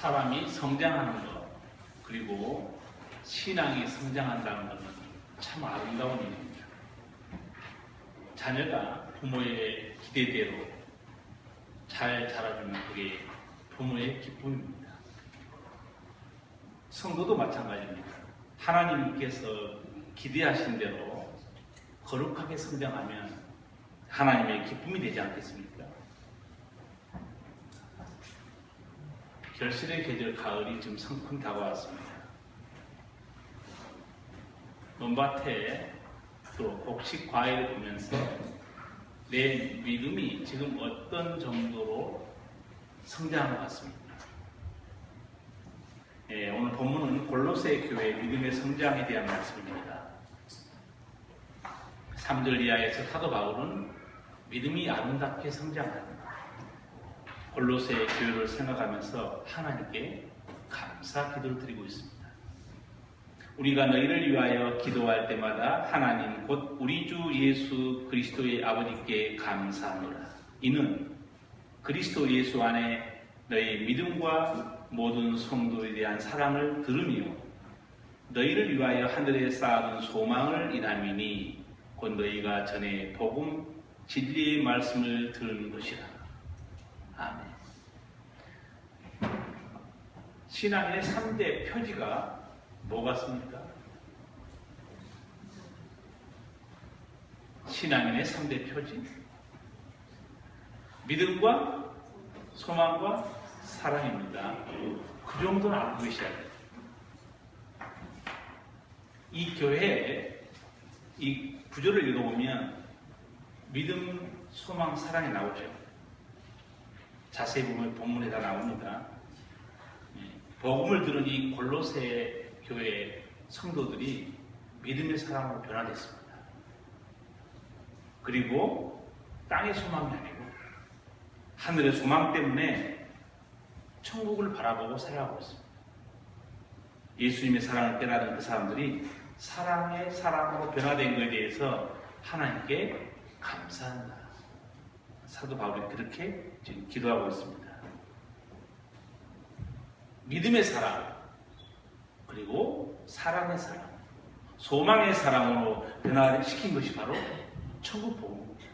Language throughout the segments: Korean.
사람이 성장하는 것, 그리고 신앙이 성장한다는 것은 참 아름다운 일입니다. 자녀가 부모의 기대대로 잘 자라주면 그게 부모의 기쁨입니다. 성도도 마찬가지입니다. 하나님께서 기대하신 대로 거룩하게 성장하면 하나님의 기쁨이 되지 않겠습니까? 결실의 계절 가을이 지금 성큼 다가왔습니다. 논밭에 또 곡식 과일을 보면서 내 믿음이 지금 어떤 정도로 성장한 것 같습니다. 오늘 본문은 골로새 교회 믿음의 성장에 대한 말씀입니다. 3절 이하에서 사도 바울은 믿음이 아름답게 성장하는 골로새 교회를 생각하면서 하나님께 감사 기도를 드리고 있습니다. 우리가 너희를 위하여 기도할 때마다 하나님 곧 우리 주 예수 그리스도의 아버지께 감사하노라. 이는 그리스도 예수 안에 너희 믿음과 모든 성도에 대한 사랑을 들으며 너희를 위하여 하늘에 쌓아둔 소망을 인함이니 곧 너희가 전에 복음 진리의 말씀을 들은 것이라. 아멘. 신앙의 3대 표지가 뭐 같습니까? 신앙인의 3대 표지. 믿음과 소망과 사랑입니다. 그 정도는 알고 계셔야 돼요. 이 교회에 이 구절을 읽어보면 믿음, 소망, 사랑이 나오죠. 자세히 보면 본문에 다 나옵니다. 복음을 들은 이 골로새 교회 성도들이 믿음의 사랑으로 변화됐습니다. 그리고 땅의 소망이 아니고 하늘의 소망 때문에 천국을 바라보고 살아가고 있습니다. 예수님의 사랑을 깨달은 그 사람들이 사랑의 사랑으로 변화된 것에 대해서 하나님께 감사한다. 사도 바울이 그렇게 지금 기도하고 있습니다. 믿음의 사랑, 그리고 사랑의 사랑, 소망의 사랑으로 변화시킨 것이 바로 천국 복음입니다.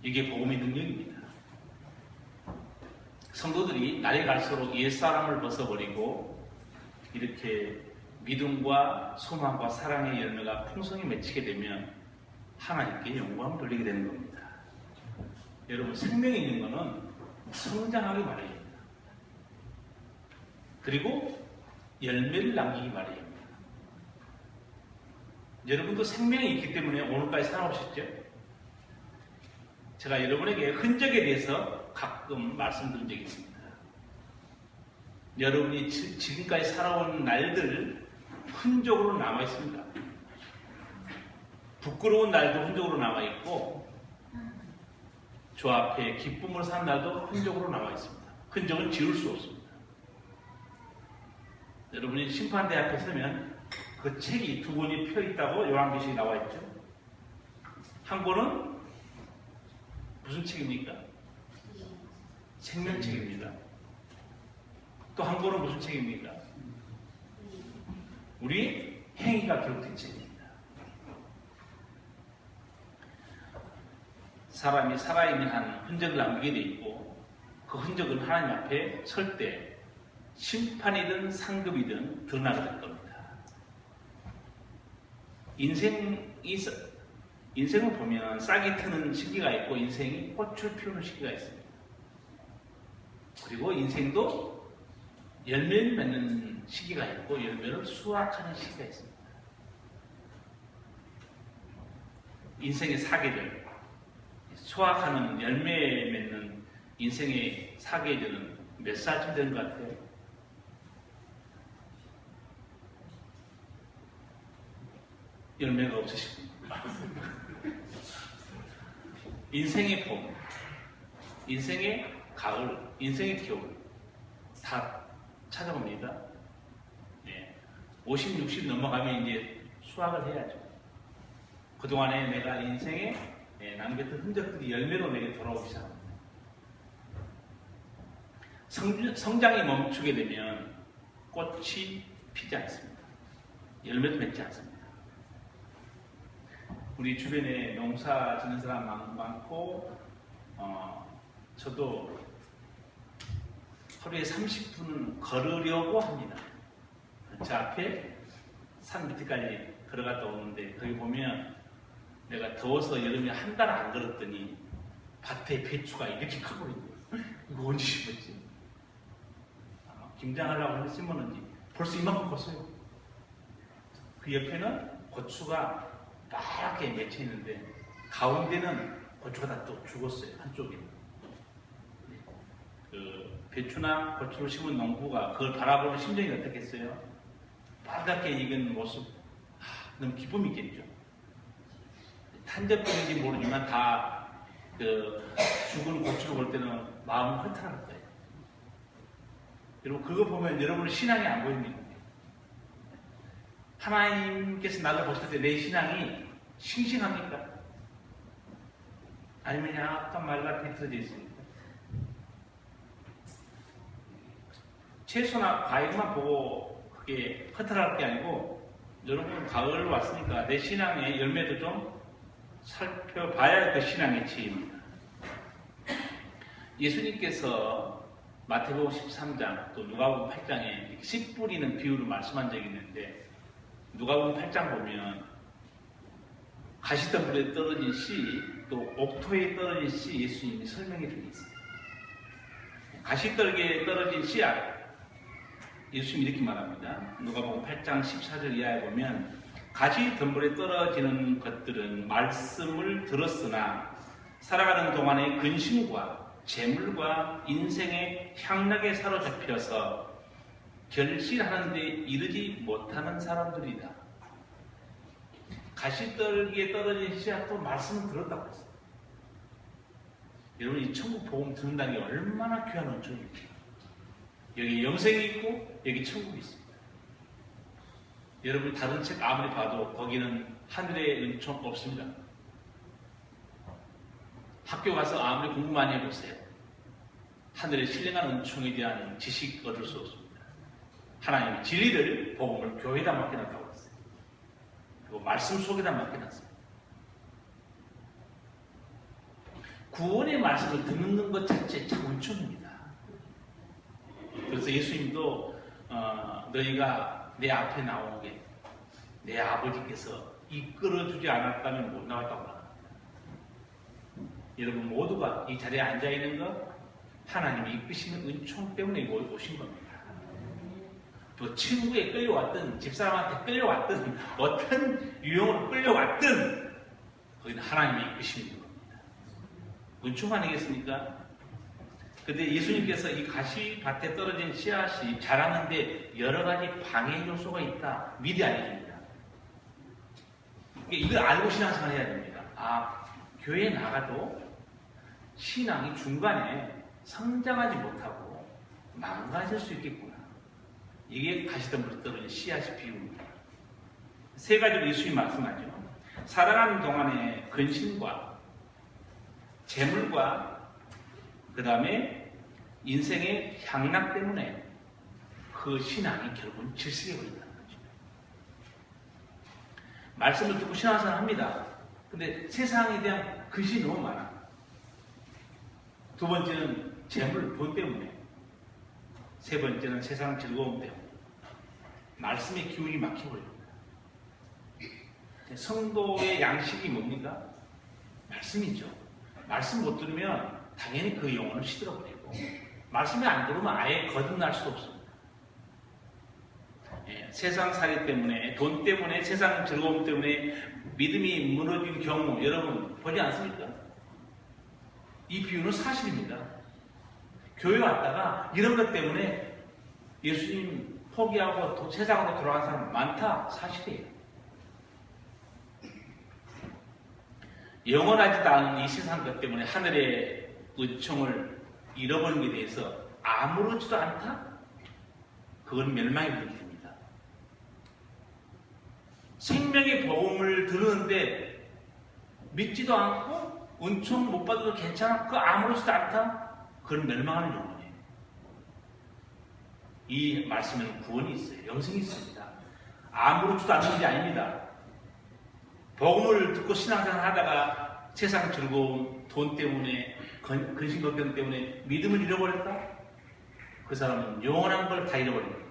이게 복음의 능력입니다. 성도들이 날이 갈수록 옛사람을 벗어버리고 이렇게 믿음과 소망과 사랑의 열매가 풍성히 맺히게 되면 하나님께 영광을 돌리게 되는 겁니다. 여러분, 생명이 있는 것은 성장하기 마련입니다. 그리고 열매를 남기기 마련입니다. 여러분도 생명이 있기 때문에 오늘까지 살아오셨죠? 제가 여러분에게 흔적에 대해서 가끔 말씀드린 적이 있습니다. 여러분이 지금까지 살아온 날들 흔적으로 남아있습니다. 부끄러운 날도 흔적으로 남아있고 저 앞에 기쁨으로 산 날도 흔적으로 남아있습니다. 흔적은 지울 수 없습니다. 여러분이 심판대 앞에 서면 그 책이 2권이 펴있다고 요한계시록에 나와있죠. 한 권은 무슨 책입니까? 생명책입니다. 또 한 권은 무슨 책입니까? 우리 행위가 기록된 책입니다. 사람이 살아있는 한 흔적을 남기게 돼 있고 그 흔적은 하나님 앞에 설 때 심판이든 상급이든 드러나게 될 겁니다. 인생을 보면 싹이 트는 시기가 있고 인생이 꽃을 피우는 시기가 있습니다. 그리고 인생도 열매를 맺는 시기가 있고 열매를 수확하는 시기가 있습니다. 인생의 사계절, 수확하는 열매 맺는 인생의 사계절은 몇 살쯤 되는 것 같아요? 열매가 없으시고 인생의 봄, 인생의 가을, 인생의 겨울 다 찾아옵니다. 50, 60 넘어가면 이제 수확을 해야죠. 그동안에 내가 인생에 남겼던 흔적들이 열매로 내게 돌아오기 시작합니다. 성장이 멈추게 되면 꽃이 피지 않습니다. 열매도 맺지 않습니다. 우리 주변에 농사 짓는 사람 많고 저도 하루에 30분은 걸으려고 합니다. 저 앞에 산 밑에까지 걸어갔다 오는데 거기 보면 내가 더워서 여름에 한 달 안 걸었더니 밭에 배추가 이렇게 커버리고 이거 언제 심었지? 김장하려고 해서 심었는지 벌써 이만큼 컸어요. 그 옆에는 고추가 빨갛게 맺혀 있는데 가운데는 고추가 다 또 죽었어요. 한쪽에. 그 배추나 고추를 심은 농부가 그걸 바라보는 심정이 어떻겠어요? 빨갛게 익은 모습, 너무 기쁨이 있겠죠. 탄저병인지 모르지만 다 그 죽은 고추를 볼 때는 마음이 허탈할 거예요. 여러분 그거 보면 여러분의 신앙이 안 보입니다. 하나님께서 나를 보실 때 내 신앙이 싱싱합니까? 아니면 약간 말라 비틀어져 있습니까? 채소나 과일만 보고 그게 허탈할 게 아니고 여러분 가을 왔으니까 내 신앙의 열매도 좀 살펴봐야 그 신앙의 지혜입니다. 예수님께서 마태복음 13장 또 누가복음 8장에 씨 뿌리는 비유를 말씀한 적이 있는데 누가복음 8장 보면 가시덤불에 떨어진 씨 또 옥토에 떨어진 씨 예수님이 설명해 주고 있습니다. 가시떨기에 떨어진 씨앗 예수님이 이렇게 말합니다. 누가복음 8장 14절 이하에 보면 가시덤불에 떨어지는 것들은 말씀을 들었으나 살아가는 동안에 근심과 재물과 인생의 향락에 사로잡혀서 결실하는 데 이르지 못하는 사람들이다. 가시떨기에 떨어진 씨앗도 말씀을 들었다고 했어요. 여러분 이 천국 복음 듣는다는 게 얼마나 귀한 은총입니까? 여기 영생이 있고 여기 천국이 있습니다. 여러분 다른 책 아무리 봐도 거기는 하늘의 은총 없습니다. 학교 가서 아무리 공부 많이 해보세요. 하늘의 신령한 은총에 대한 지식 얻을 수 없습니다. 하나님이 진리를 복음을 교회에다 맡겨놨다고 했어요. 그리고 말씀 속에다 맡겨놨습니다. 구원의 말씀을 듣는 것 자체 참 은총입니다. 그래서 예수님도 너희가 내 앞에 나오게 내 아버지께서 이끌어주지 않았다면 못 나왔다고 합니다. 여러분 모두가 이 자리에 앉아있는 것 하나님이 이끄시는 은총 때문에 오신 겁니다. 또 친구에 끌려왔든 집사람한테 끌려왔든 어떤 유형으로 끌려왔든 거기는 하나님이 이끄시는 겁니다. 은총 아니겠습니까? 근데 예수님께서 이 가시밭에 떨어진 씨앗이 자라는데 여러 가지 방해 요소가 있다. 미리 알려줍니다. 이걸 알고 신앙생활 해야 됩니다. 교회에 나가도 신앙이 중간에 성장하지 못하고 망가질 수 있겠구나. 이게 가시덤불에 떨어진 씨앗의 비유입니다. 세 가지로 예수님이 말씀하죠. 살아가는 동안에 근심과 재물과 그 다음에 인생의 향락 때문에 그 신앙이 결국은 질식해 버린다는 거죠. 말씀을 듣고 신앙생활 합니다. 근데 세상에 대한 근심이 너무 많아. 두 번째는 재물, 돈 때문에. 세 번째는 세상 즐거움 때문에. 말씀의 기운이 막혀버립니다. 성도의 양식이 뭡니까? 말씀이죠. 말씀 못 들으면 당연히 그 영혼을 시들어버리고 말씀이 안 들으면 아예 거듭날 수도 없습니다. 세상 살이 때문에 돈 때문에 세상 즐거움 때문에 믿음이 무너진 경우 여러분 보지 않습니까? 이 비유는 사실입니다. 교회 왔다가 이런 것 때문에 예수님 포기하고 세상으로 돌아간 사람 많다. 사실이에요. 영원하지도 않은 이 세상 것 때문에 하늘의 은총을 잃어버린 것에 대해서 아무렇지도 않다? 그건 멸망의 문제입니다. 생명의 복음을 들었는데 믿지도 않고 은총 못 받아도 괜찮아? 그거 아무렇지도 않다? 그건 멸망하는 영혼이에요. 이 말씀에는 구원이 있어요. 영생이 있습니다. 아무렇지도 않은 일이 아닙니다. 복음을 듣고 신앙생활 하다가 세상 즐거움, 돈 때문에, 근심 걱정 때문에 믿음을 잃어버렸다? 그 사람은 영원한 걸 다 잃어버립니다.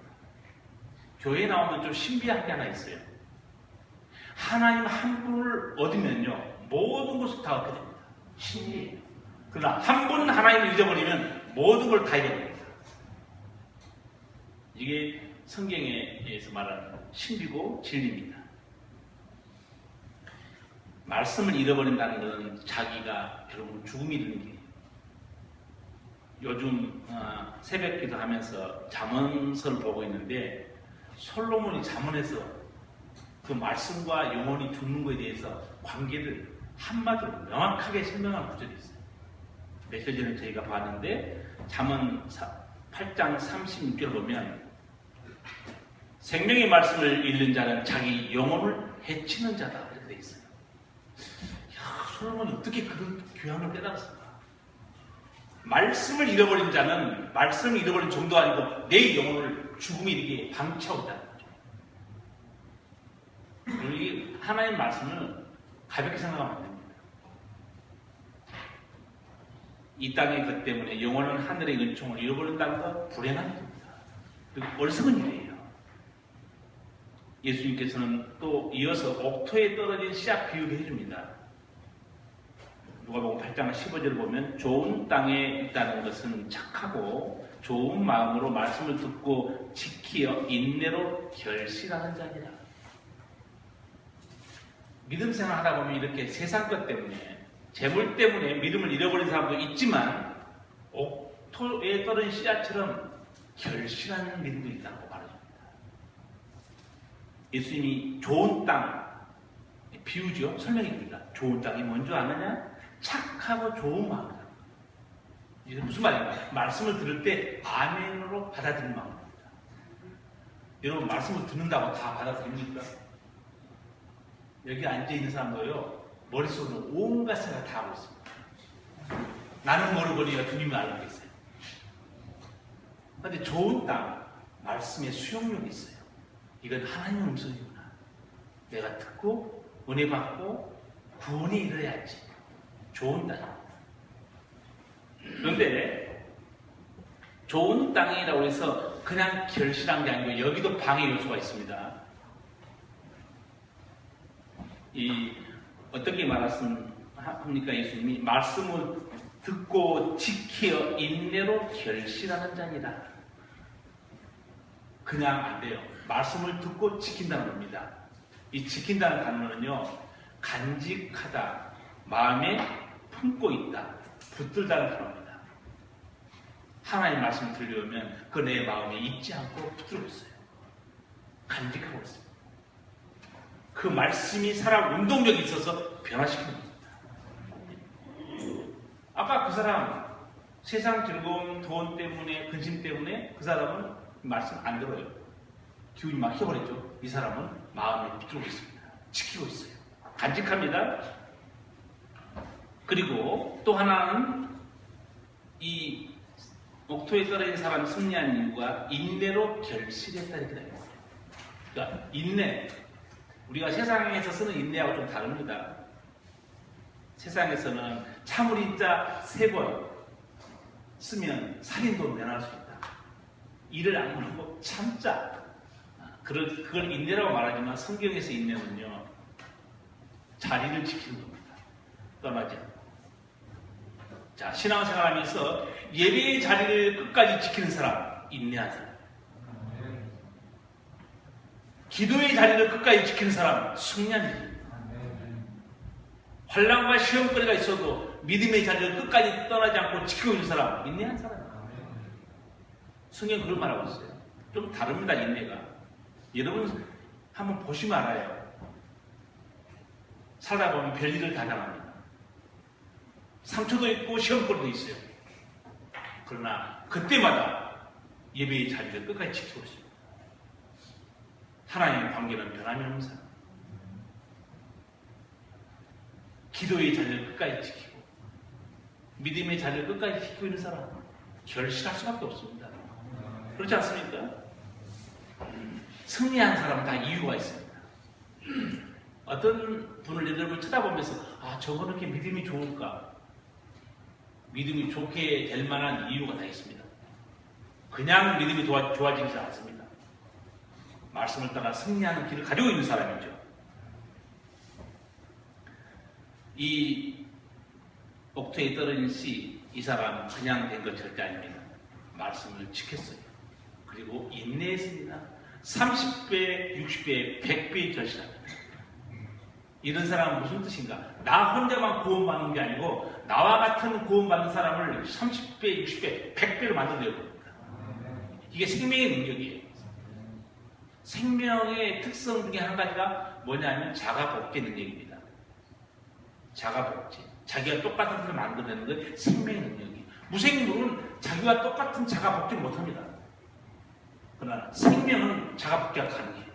교회에 나오면 좀 신비한 게 하나 있어요. 하나님 한 분을 얻으면요, 모든 것을 다 얻게 됩니다. 신비해요. 그러나 한 번 하나님을 잊어버리면 모든 걸 다 잃어버립니다. 이게 성경에 의해서 말하는 신비고 진리입니다. 말씀을 잃어버린다는 것은 자기가 결국 죽음이 되는 길이에요. 요즘 새벽 기도하면서 잠언서를 보고 있는데 솔로몬이 잠언에서 그 말씀과 영혼이 죽는 것에 대해서 관계를 한마디로 명확하게 설명한 구절이 있어요. 며칠 전에 저희가 봤는데 잠언 8장 36절 보면 생명의 말씀을 잃는 자는 자기 영혼을 해치는 자다 이렇게 되어 있어요. 솔로몬이 어떻게 그런 교양을 깨달았을까? 말씀을 잃어버린 자는 말씀을 잃어버린 정도가 아니고 내 영혼을 죽음에 이르게 방치하고 있다는 거죠. 우리 하나님 말씀을 가볍게 생각하면 안 됩니다. 이 땅의 것 때문에 영원한 하늘의 은총을 잃어버린다는 건 불행한 일입니다. 그리고 어리석은 일이에요. 예수님께서는 또 이어서 옥토에 떨어진 씨앗 비유를 해줍니다. 누가복음 8장 15절을 보면 좋은 땅에 있다는 것은 착하고 좋은 마음으로 말씀을 듣고 지키어 인내로 결실하는 자니라. 믿음 생활 하다 보면 이렇게 세상 것 때문에 재물 때문에 믿음을 잃어버린 사람도 있지만 옥토에 떨어진 씨앗처럼 결실하는 믿음도 있다고 말해줍니다. 예수님이 좋은 땅 비유죠. 설명입니다. 좋은 땅이 뭔지 아느냐? 착하고 좋은 마음이다. 이게 무슨 말인가? 말씀을 들을 때 아멘으로 받아들이는 마음입니다. 여러분 말씀을 듣는다고 다 받아들입니까? 여기 앉아있는 사람도요 머릿속으로 온갖 생각 다 하고 있습니다. 나는 모르거니와 주님은 알고 계세요. 그런데 좋은 땅 말씀에 수용력이 있어요. 이건 하나님의 음성이구나. 내가 듣고 은혜 받고 구원이 이뤄야지. 좋은 땅입니다. 그런데 좋은 땅이라고 해서 그냥 결실한 게 아니고 여기도 방해 요소가 있습니다. 어떻게 말씀합니까? 예수님이 말씀을 듣고 지키어 인내로 결실하는 자니라. 그냥 안 돼요. 말씀을 듣고 지킨다는 겁니다. 이 지킨다는 단어는요, 간직하다, 마음에 품고 있다, 붙들다는 단어입니다. 하나님의 말씀을 들려오면 그 내 마음에 잊지 않고 붙들고 있어요. 간직하고 있습니다. 그 말씀이 사람 운동력이 있어서 변화시키는 겁니다. 아까 그 사람 세상 즐거움, 돈 때문에, 근심 때문에 그 사람은 말씀 안 들어요. 기운이 막혀버렸죠. 이 사람은 마음에 붙들고 있습니다. 지키고 있어요. 간직합니다. 그리고 또 하나는 이 옥토에 떨어진 사람이 승리한 이유가 인내로 결실했다 이렇게 됩니다. 그러니까 인내, 우리가 세상에서 쓰는 인내하고 좀 다릅니다. 세상에서는 참을인자 3번 쓰면 살인도 면할 수 있다. 일을 안 하고 참자. 그걸 인내라고 말하지만 성경에서 인내는요, 자리를 지키는 겁니다. 떠나지 않고. 자, 신앙생활하면서 예배의 자리를 끝까지 지키는 사람, 인내한 사람. 기도의 자리를 끝까지 지키는 사람, 승리한. 환난과 시험거리가 있어도 믿음의 자리를 끝까지 떠나지 않고 지키고 있는 사람, 인내한 사람. 성경 그걸 말하고 있어요. 좀 다릅니다, 인내가. 여러분 한번 보시면 알아요. 살다 보면 별일을 다 당합니다. 상처도 있고 시험거리도 있어요. 그러나 그때마다 예배의 자리를 끝까지 지키고 있습니다. 하나님의 관계는 변함이 없는 사람. 기도의 자리를 끝까지 지키고 믿음의 자리를 끝까지 지키고 있는 사람, 결실할 수밖에 없습니다. 그렇지 않습니까? 승리한 사람은 다 이유가 있습니다. 어떤 분을 여러분 쳐다보면서 저거는 이렇게 믿음이 좋을까? 믿음이 좋게 될 만한 이유가 다 있습니다. 그냥 믿음이 좋아지지 않습니다. 말씀을 따라 승리하는 길을 가지고 있는 사람이죠. 이 옥토에 떨어진 씨, 이 사람은 그냥 된 것 절대 아닙니다. 말씀을 지켰어요. 그리고 인내했습니다. 30배, 60배, 100배의 결실합니다. 이런 사람은 무슨 뜻인가? 나 혼자만 구원받는 게 아니고 나와 같은 구원받는 사람을 30배, 60배, 100배로 만들어내야 됩니다. 이게 생명의 능력이에요. 생명의 특성 중에 한 가지가 뭐냐면 자가복제 능력입니다. 자가복제. 자기가 똑같은 것을 만들어내는 게 생명의 능력이에요. 무생물은 자기와 똑같은 자가복제를 못합니다. 그러나 생명은 자가복제가 가능해요.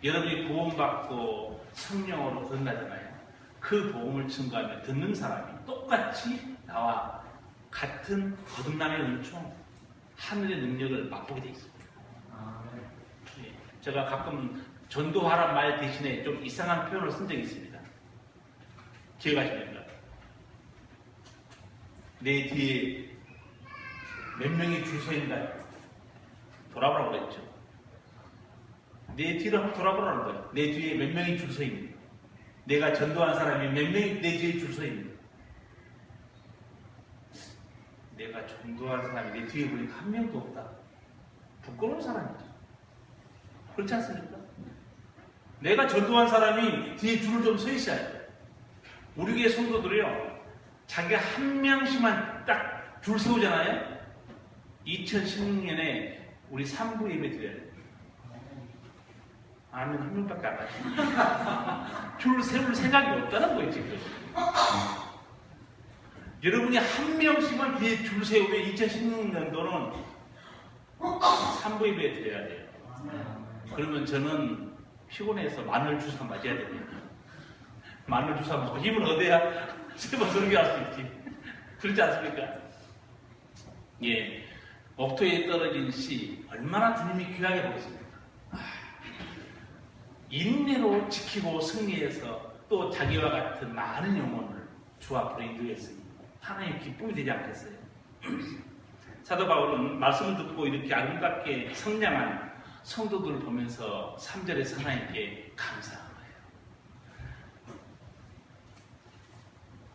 여러분이 구원받고 성령으로 거듭나잖아요. 그 복음을 증거하며 듣는 사람이 똑같이 나와 같은 거듭남의 은총, 하늘의 능력을 맛보게 되어 있습니다. 제가 가끔 전도하란 말 대신에 좀 이상한 표현을 쓴 적이 있습니다. 기억하십니까? 내 뒤에 몇 명이 줄 서 있나요? 돌아보라고 그랬죠. 내 뒤로 한번 돌아보라는 거예요. 내 뒤에 몇 명이 줄 서 있는. 내가 전도한 사람이 몇 명이 내 뒤에 줄 서 있는. 내가 전도한 사람이 내 뒤에 보니까 한 명도 없다. 부끄러운 사람이죠. 그렇지 않습니까? 내가 전도한 사람이 뒤에 줄을 좀 서 있어야 돼요. 우리 교회 성도들이요, 자기가 한 명씩만 딱 줄 세우잖아요. 2016년에 우리 3부 예배 드려야 돼요. 아멘, 한 명밖에 안 가죠. 줄 세울 생각이 없다는 거예요, 지금. 여러분이 한 명씩만 뒤에 줄 세우면 2016년도는 3부 예배 드려야 돼요. 그러면 저는 피곤해서 마늘 주사 맞아야 됩니다. 마늘 주사 맞고 힘을 얻어야 세 번 설교할 수 있지. 그렇지 않습니까? 예, 옥토에 떨어진 씨 얼마나 주님이 귀하게 보겠습니까? 인내로 지키고 승리해서 또 자기와 같은 많은 영혼을 주 앞으로 인도했으니 하나님의 기쁨이 되지 않겠어요? 사도 바울은 말씀을 듣고 이렇게 아름답게 성장한 성도들을 보면서 3절에서 하나님께 감사한 거예요.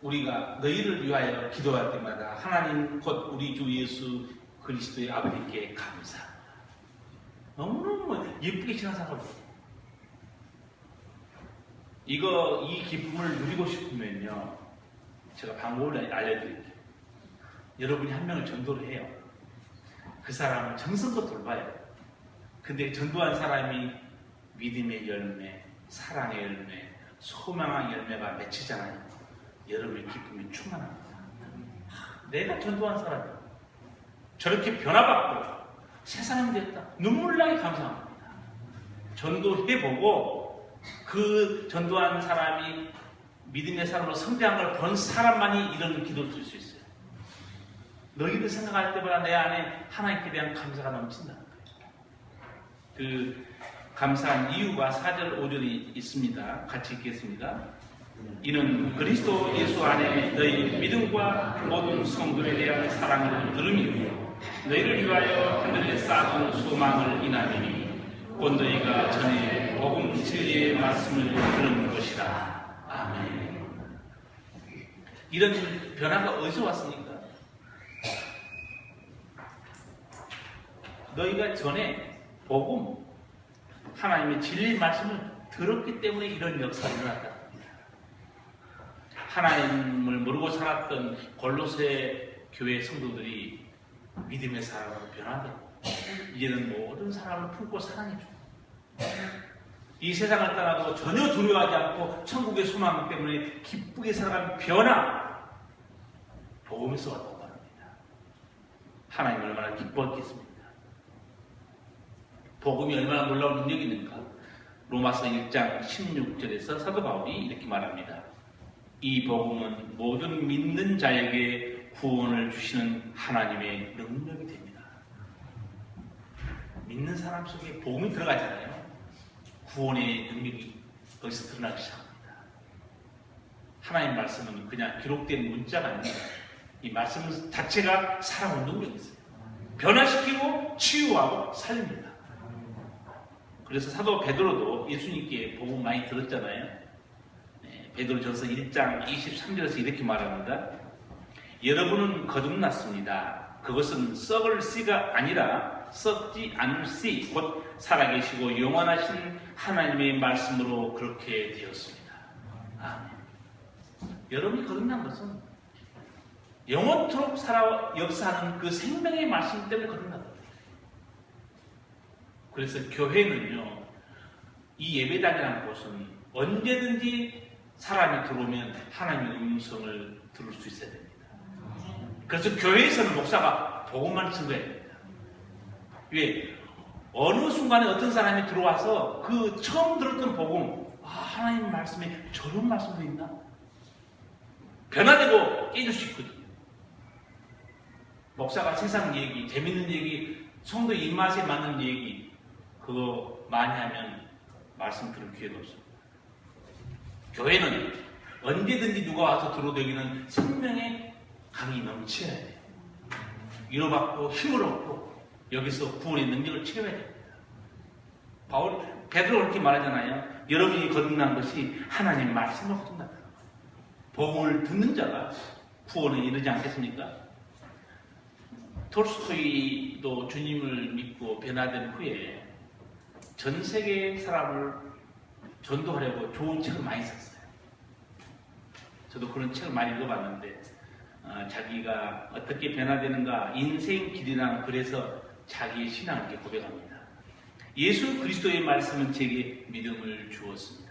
우리가 너희를 위하여 기도할 때마다 하나님 곧 우리 주 예수 그리스도의 아버지께 감사. 너무너무 예쁘게 지나가고 이 기쁨을 누리고 싶으면요, 제가 방법을 알려드릴게요. 여러분이 한 명을 전도를 해요. 그 사람을 정성껏 돌봐요. 근데 전도한 사람이 믿음의 열매, 사랑의 열매, 소망의 열매가 맺히잖아요. 여러분의 기쁨이 충만합니다. 내가 전도한 사람이 저렇게 변화받고 세상이 됐다. 눈물나게 감사합니다. 전도해보고 그 전도한 사람이 믿음의 사람으로 성장한 걸 본 사람만이 이런 기도를 드릴 수 있어요. 너희들 생각할 때보다 내 안에 하나님께 대한 감사가 넘친다. 그 감사한 이유가 4절, 5절이 있습니다. 같이 읽겠습니다. 이는 그리스도 예수 안에 너희 믿음과 모든 성도에 대한 사랑을 들음이요 너희를 위하여 하늘에 쌓은 소망을 인하리니 곧 너희가 전에 복음 진리의 말씀을 들은 것이라. 아멘. 이런 변화가 어디서 왔습니까? 너희가 전에 복음, 하나님의 진리의 말씀을 들었기 때문에 이런 역사가 일어났다. 하나님을 모르고 살았던 골로새 교회 성도들이 믿음의 사람으로 변화되고 이제는 모든 사람을 품고 사랑해주고 이 세상을 떠나도 전혀 두려워하지 않고 천국의 소망 때문에 기쁘게 살아가는 변화, 복음에서 왔다고 합니다. 하나님 얼마나 기뻐했겠습니까? 복음이 얼마나 놀라운 능력이 있는가? 로마서 1장 16절에서 사도 바울이 이렇게 말합니다. 이 복음은 모든 믿는 자에게 구원을 주시는 하나님의 능력이 됩니다. 믿는 사람 속에 복음이 들어가잖아요. 구원의 능력이 거기서 드러나기 시작합니다. 하나님 말씀은 그냥 기록된 문자가 아닙니다. 이 말씀 자체가 살아온 능력이 있어요. 변화시키고 치유하고 살립니다. 그래서 사도 베드로도 예수님께 복음 많이 들었잖아요. 베드로전서 1장 23절에서 이렇게 말합니다. 여러분은 거듭났습니다. 그것은 썩을 씨가 아니라 썩지 않을 씨, 곧 살아계시고 영원하신 하나님의 말씀으로 그렇게 되었습니다. 아멘. 여러분이 거듭난 것은 영원토록 살아 역사하는 그 생명의 말씀 때문에 거듭난 거예요. 그래서 교회는요, 이 예배당이라는 곳은 언제든지 사람이 들어오면 하나님의 음성을 들을 수 있어야 됩니다. 그래서 교회에서는 목사가 복음만 증거해야 됩니다. 왜? 어느 순간에 어떤 사람이 들어와서 그 처음 들었던 복음, 하나님 말씀에 저런 말씀도 있나? 변화되고 깨질 수 있거든요. 목사가 세상 얘기, 재밌는 얘기, 성도 입맛에 맞는 얘기, 그거 많이 하면 말씀 들을 기회가 없습니다. 교회는 언제든지 누가 와서 들어도 여기는 생명의 강이 넘쳐야 돼요. 위로받고 힘을 얻고 여기서 구원의 능력을 체험해야 됩니다. 베드로가 그렇게 말하잖아요. 여러분이 거듭난 것이 하나님 말씀으로 거듭났다. 복음을 듣는 자가 구원에 이르지 않겠습니까? 톨스토이도 주님을 믿고 변화된 후에 전 세계 사람을 전도하려고 좋은 책을 많이 썼어요. 저도 그런 책을 많이 읽어봤는데 자기가 어떻게 변화되는가 인생 길이란 글에서 자기의 신앙을 이렇게 고백합니다. 예수 그리스도의 말씀은 제게 믿음을 주었습니다.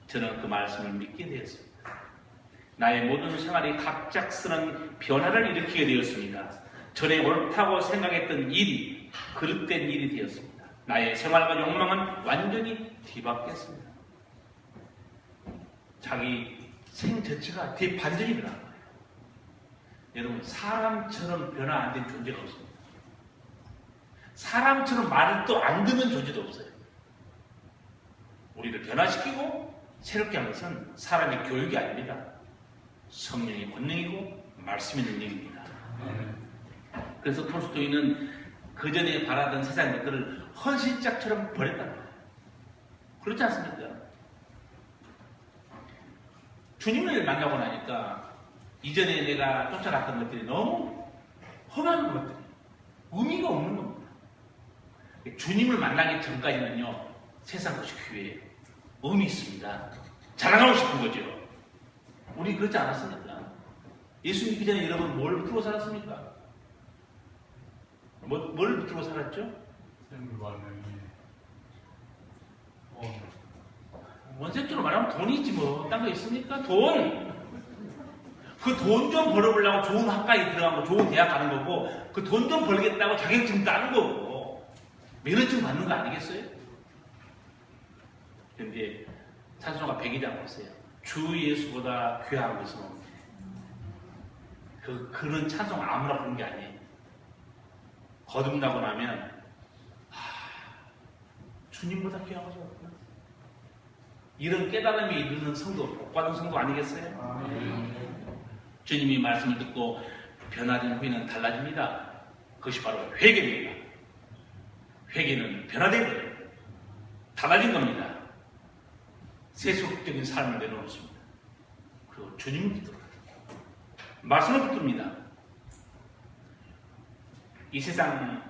저는 그 말씀을 믿게 되었습니다. 나의 모든 생활이 갑작스런 변화를 일으키게 되었습니다. 전에 옳다고 생각했던 일이 그릇된 일이 되었습니다. 나의 생활과 욕망은 완전히 뒤바뀌었습니다. 자기 생 자체가 대반전이 일어난 거예요. 여러분, 사람처럼 변화 안 된 존재가 없습니다. 사람처럼 말을 또 안 듣는 존재도 없어요. 우리를 변화시키고 새롭게 하는 것은 사람의 교육이 아닙니다. 성령의 권능이고 말씀의 능력입니다. 그래서 톨스토이는 그 전에 바라던 세상 것들을 헌신짝처럼 버렸다는 거예요. 그렇지 않습니까? 주님을 만나고 나니까 이전에 내가 쫓아갔던 것들이 너무 험한 것들이 의미가 없는 겁니다. 주님을 만나기 전까지는요, 세상 것이 귀해요. 의미 있습니다. 자랑하고 싶은 거죠. 우리 그렇지 않았습니까? 예수 믿기 전에 여러분 뭘 붙들고 살았습니까? 뭘 붙들고 살았죠? 원색적으로 말하면 돈이지 뭐. 딴 거 있습니까? 돈! 그 돈 좀 벌어보려고 좋은 학과에 들어가고 좋은 대학 가는 거고, 그 돈 좀 벌겠다고 자격증 따는 거고, 면허증 받는 거 아니겠어요? 그런데 찬송가 100이라고 했어요. 주 예수보다 귀한 것은 없네. 그런 찬송 아무나 부르는 게 아니에요. 거듭나고 나면 주님보다 귀한 것은 없구나. 이런 깨달음에 이르는 성도, 복받은 성도 아니겠어요? 주님이 말씀을 듣고 변화된 후에는 달라집니다. 그것이 바로 회개입니다. 회개는 변화된 거예요. 달라진 겁니다. 세속적인 삶을 내려놓습니다. 그리고 주님을 붙들어요. 말씀을 붙듭니다. 이 세상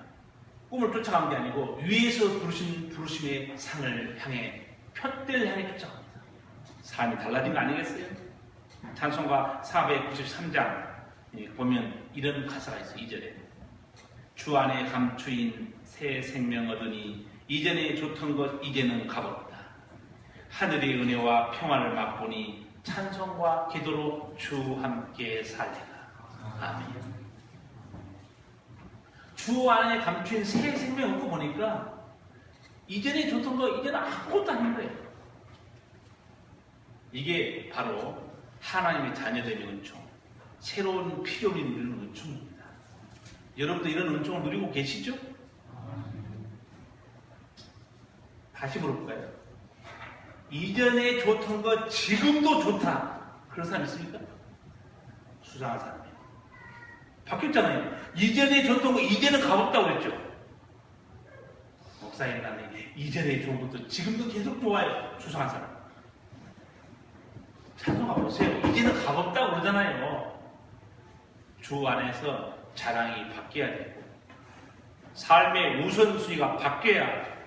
꿈을 쫓아가는 게 아니고 위에서 부르신 부르심의 상을 향해 푯대를 향해 쫓아갑니다. 삶이 달라진 거 아니겠어요? 찬송가 493장 보면 이런 가사가 있어요. 2절에 주 안에 감추인 새 생명 얻으니 이전에 좋던 것 이제는 가버렸다. 하늘의 은혜와 평안을 맛보니 찬송과 기도로 주 함께 살리라. 아멘. 주 안에 감추인 새 생명 얻고 보니까 이전에 좋던 거 이제는 아무것도 아닌 거예요. 이게 바로 하나님의 자녀됨의 은총, 새로운 필요를 누리는 은총입니다. 여러분도 이런 은총을 누리고 계시죠? 다시 물어볼까요? 이전에 좋던 거 지금도 좋다. 그런 사람 있습니까? 수상한 사람이에요. 바뀌었잖아요. 이전에 좋던 거 이제는 값없다고 그랬죠. 목사님, 나는 이전에 좋은 것도 지금도 계속 좋아요. 수상한 사람. 찬송가 보세요. 이제는 값없다고 그러잖아요. 주 안에서 자랑이 바뀌어야 되고 삶의 우선순위가 바뀌어야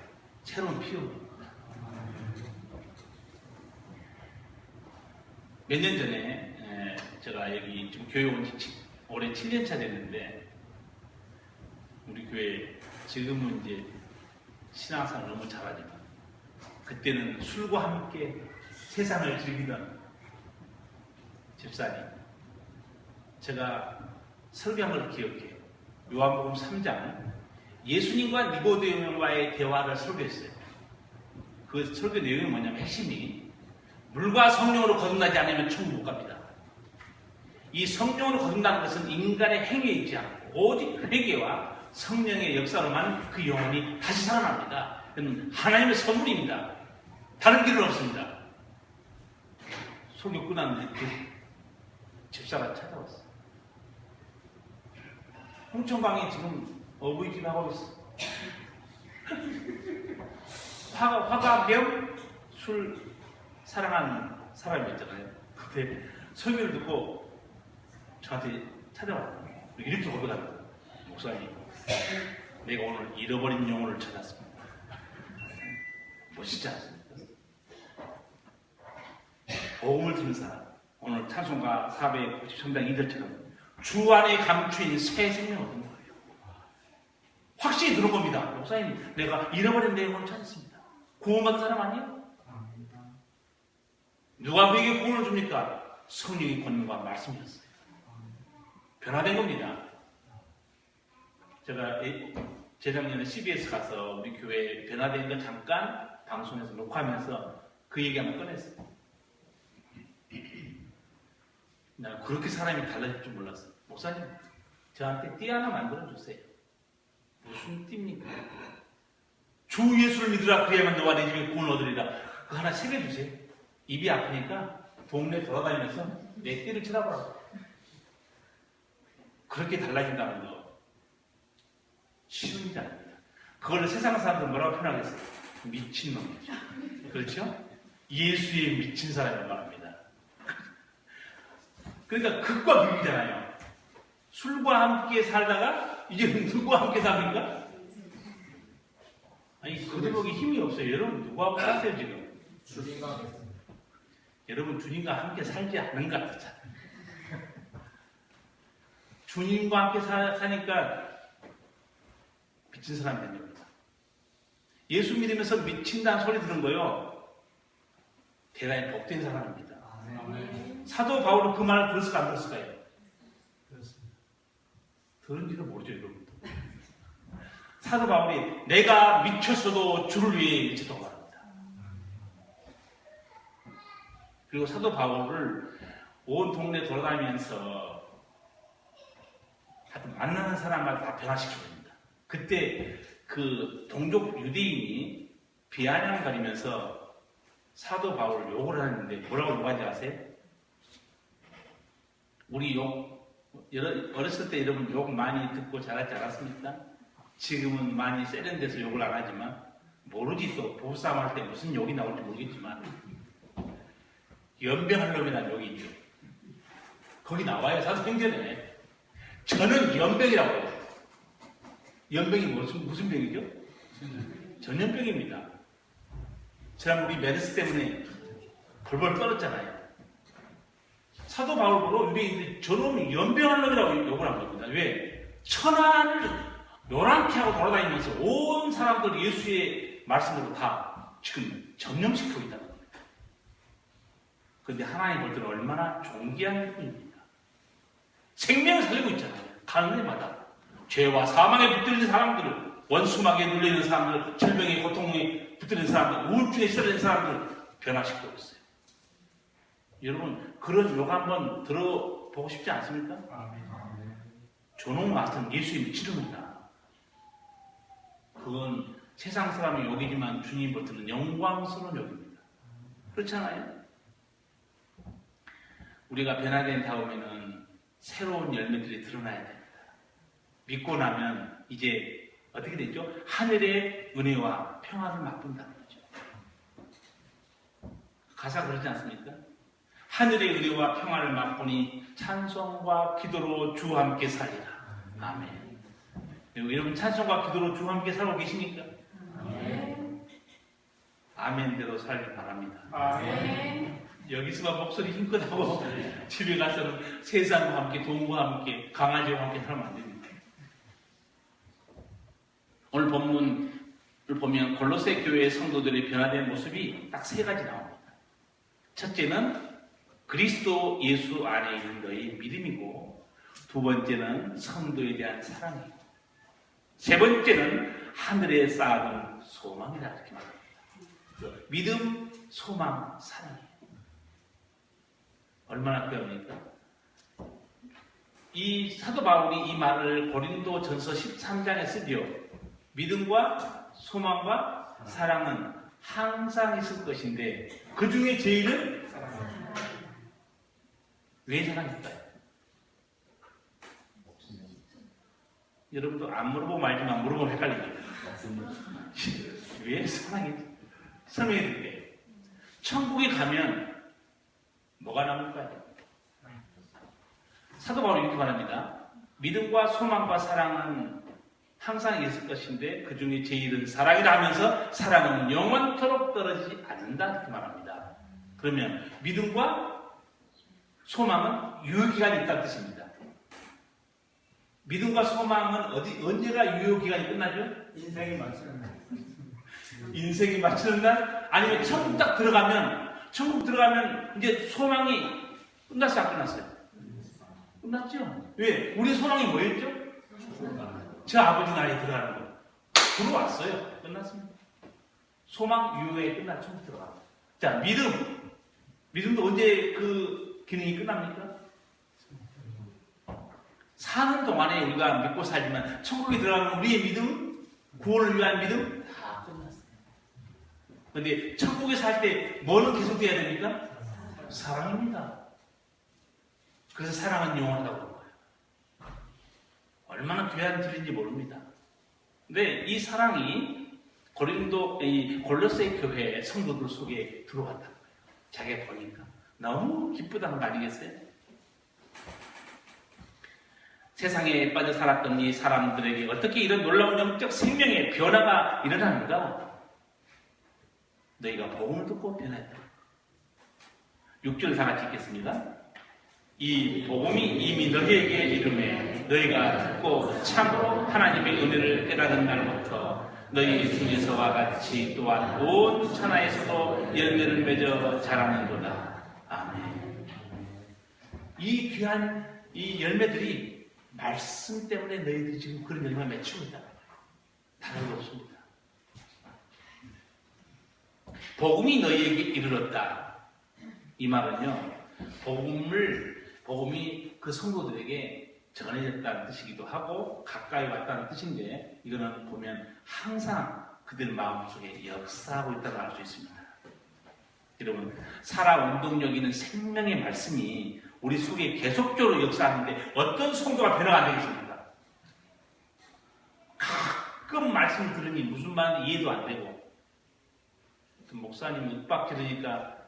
새로운 피움입니다. 몇 년 전에 제가 여기 지금 교회 온 지 올해 7년 차 됐는데 우리 교회 지금은 이제 신앙생활 너무 잘하지만 그때는 술과 함께 세상을 즐기던 집사님, 제가 설교한 걸 기억해요. 요한복음 3장 예수님과 니고데모와의 대화를 설교했어요. 그 설교 내용이 뭐냐면 핵심이 물과 성령으로 거듭나지 않으면 천국 못 갑니다. 이 성령으로 거듭나는 것은 인간의 행위에 있지 않고 오직 회개와 성령의 역사로만 그 영혼이 다시 살아납니다. 그건 하나님의 선물입니다. 다른 길은 없습니다. 설교 끝났는데 그 집사가 찾아왔어요. 홍천강에 지금 어부이집 하고 있어. 화가 겸 술 사랑하는 사람이 있잖아요. 그때 설교를 듣고 저한테 찾아왔어요. 이렇게 고백합니다. 목사님, 내가 오늘 잃어버린 영혼을 찾았습니다. 멋있지 않습니까? 복음을 듣는 사람, 오늘 찬송가 493장 2절처럼 주 안에 감추인 새 생명을 얻는 거예요. 확신이 드는 겁니다. 목사님, 내가 잃어버린 내 영혼을 찾았습니다. 구원받은 사람 아니에요? 누가 우리에게 구원을 줍니까? 성령의 권능과 말씀이었어요. 변화된 겁니다. 제가 재작년에 CBS 가서 우리 교회 변화된 거 잠깐 방송에서 녹화하면서 그 얘기 한번 꺼냈어요. 나 그렇게 사람이 달라질 줄 몰랐어요. 목사님, 저한테 띠 하나 만들어주세요. 무슨 띠입니까? 주 예수를 믿으라 그래야만 너와 내 집에 구원을 얻으리라. 그거 하나 새겨주세요. 입이 아프니까 동네 돌아다니면서 내 띠를 쳐다보라고. 그렇게 달라진다는 거 쉬운 일이 아닙니다. 그걸 세상 사람들 뭐라고 표현하겠어요? 미친놈이죠. 그렇죠? 예수에 미친 사람을 말합니다. 그러니까 극과 극이잖아요. 술과 함께 살다가 이제 누구와 함께 삽니까? 아니 그대목에 힘이 없어요. 여러분 누구하고 사세요 지금? 주님과 여러분 주님과 함께 살지 않는 것 같잖아요. 주님과 함께 사니까 미친 사람이 된 겁니다. 예수 믿으면서 미친다는 소리 들은 거요. 대단히 복된 사람입니다. 사도 바울은 그 말을 들었을까 안 들었을까요? 들은지도 모르죠 여러분도. 사도 바울이 내가 미쳤어도 주를 위해 미쳤다고 합니다. 그리고 사도 바울을 온 동네 돌아다니면서 하여튼 만나는 사람마다 다 변화시켜줍니다. 그때 그 동족 유대인이 비아냥 거리면서 사도 바울을 욕을 하는데 뭐라고 욕하는지 아세요? 우리 어렸을 때 여러분 욕 많이 듣고 자랐지 않았습니까? 지금은 많이 세련돼서 욕을 안 하지만 모르지 또 부부싸움 할 때 무슨 욕이 나올지 모르겠지만 연병할 놈이라는 욕이 있죠. 거기 나와요. 사도행전에. 저는 연병이라고 해요. 연병이 무슨 병이죠? 전염병입니다. 지난 우리 메르스 때문에 벌벌 떨었잖아요. 사도 바울 보러 유대인들이 저놈이 연병할 놈이라고 욕을 한 겁니다. 왜? 천하를 요란케 하고 돌아다니면서 온 사람들 예수의 말씀으로 다 지금 전염시키고 있다는 겁니다. 그런데 하나님 볼 때는 얼마나 존귀한 분입니다. 생명을 살리고 있잖아요. 가는 데마다 죄와 사망에 붙들린 사람들을, 원수막에 눌리는 사람들, 질병의 고통에 붙들린 사람들, 우울증에 시달리는 사람들을 변화시키고 있어요. 여러분 그런 욕 한번 들어보고 싶지 않습니까? 저놈 같은 예수의 미치름이다. 그건 세상 사람이 욕이지만 주님 볼 때는 영광스러운 욕입니다. 그렇잖아요? 우리가 변화된 다음에는 새로운 열매들이 드러나야 됩니다. 믿고 나면 이제 어떻게 되죠? 하늘의 은혜와 평화를 맛본다는 거죠. 가사 그러지 않습니까? 하늘의 은혜와 평화를 맛보니 찬송과 기도로 주와 함께 살리라. 아멘. 여러분 찬송과 기도로 주와 함께 살고 계십니까? 아멘. 아멘대로 살길 바랍니다. 아멘. 여기서만 목소리 힘껏 하고 집에 가서는 세상과 함께 돈과 함께 강아지와 함께 살면 안 됩니다. 오늘 본문을 보면 골로새 교회의 성도들의 변화된 모습이 딱 세 가지 나옵니다. 첫째는 그리스도 예수 안에 있는 너의 믿음이고, 두 번째는 성도에 대한 사랑이고, 세 번째는 하늘에 쌓아둔 소망이다, 이렇게 말합니다. 믿음, 소망, 사랑이에요. 얼마나 귀합니까? 이 사도 바울이 이 말을 고린도 전서 13장에 쓰지요. 믿음과 소망과 사랑은 항상 있을 것인데 그 중에 제일은 왜 사랑일까요? 여러분도 안 물어보고 말지만 물어보면 헷갈립니다. 왜 사랑이지? 설명해 드릴게요. 천국에 가면 뭐가 남을까요? 사도 바울이 이렇게 말합니다. 믿음과 소망과 사랑은 항상 있을 것인데 그 중에 제일은 사랑이라 하면서 사랑은 영원토록 떨어지지 않는다, 이렇게 말합니다. 그러면 믿음과 소망은 유효기간이 있다는 뜻입니다. 믿음과 소망은 언제가 유효기간이 끝나죠? 인생이 맞추는 날. 인생이 맞추는 날? 아니면 천국 딱 들어가면 이제 소망이 끝났어요, 안 끝났어요? 끝났죠? 왜? 우리 소망이 뭐였죠? 저 아버지 나라에 들어가는 거. 들어왔어요. 끝났습니다. 소망 유효에 끝나 천국 들어가. 자, 믿음도 언제 그 기능이 끝납니까? 사는 동안에 우리가 믿고 살지만 천국에 들어가면 우리의 믿음, 구원을 위한 믿음 다 끝났어요. 그런데 천국에 살 때 뭐는 계속돼야 됩니까? 사랑입니다. 그래서 사랑은 영원하다고 그런 거예요. 얼마나 귀한 질인지 모릅니다. 근데 이 사랑이 골로새 교회 성도들 속에 들어왔다는 거예요. 자기가 보니까 너무 기쁘다는 거 아니겠어요? 세상에 빠져 살았던 이 사람들에게 어떻게 이런 놀라운 영적 생명의 변화가 일어나는가? 너희가 복음을 듣고 변했다. 6절 다 같이 읽겠습니다. 이 복음이 이미 너희에게 이르매 너희가 듣고 참으로 하나님의 은혜를 깨닫는 날부터 너희 중에서와 같이 또한 온 천하에서도 열매를 맺어 자라는도다. 아멘. 이 귀한 이 열매들이 말씀 때문에 너희들이 지금 그런 열매를 맺히고 있다는 거예요. 다른 거 없습니다. 복음이 너희에게 이르렀다. 이 말은요, 복음이 그 성도들에게 전해졌다는 뜻이기도 하고 가까이 왔다는 뜻인데, 이거는 보면 항상 그들 마음속에 역사하고 있다고 알 수 있습니다. 여러분, 살아 운동력 있는 생명의 말씀이 우리 속에 계속적으로 역사하는데 어떤 성도가 변화가 안 되겠습니까? 가끔 말씀을 들으니 무슨 말인지 이해도 안 되고, 그 목사님 윽박 들으니까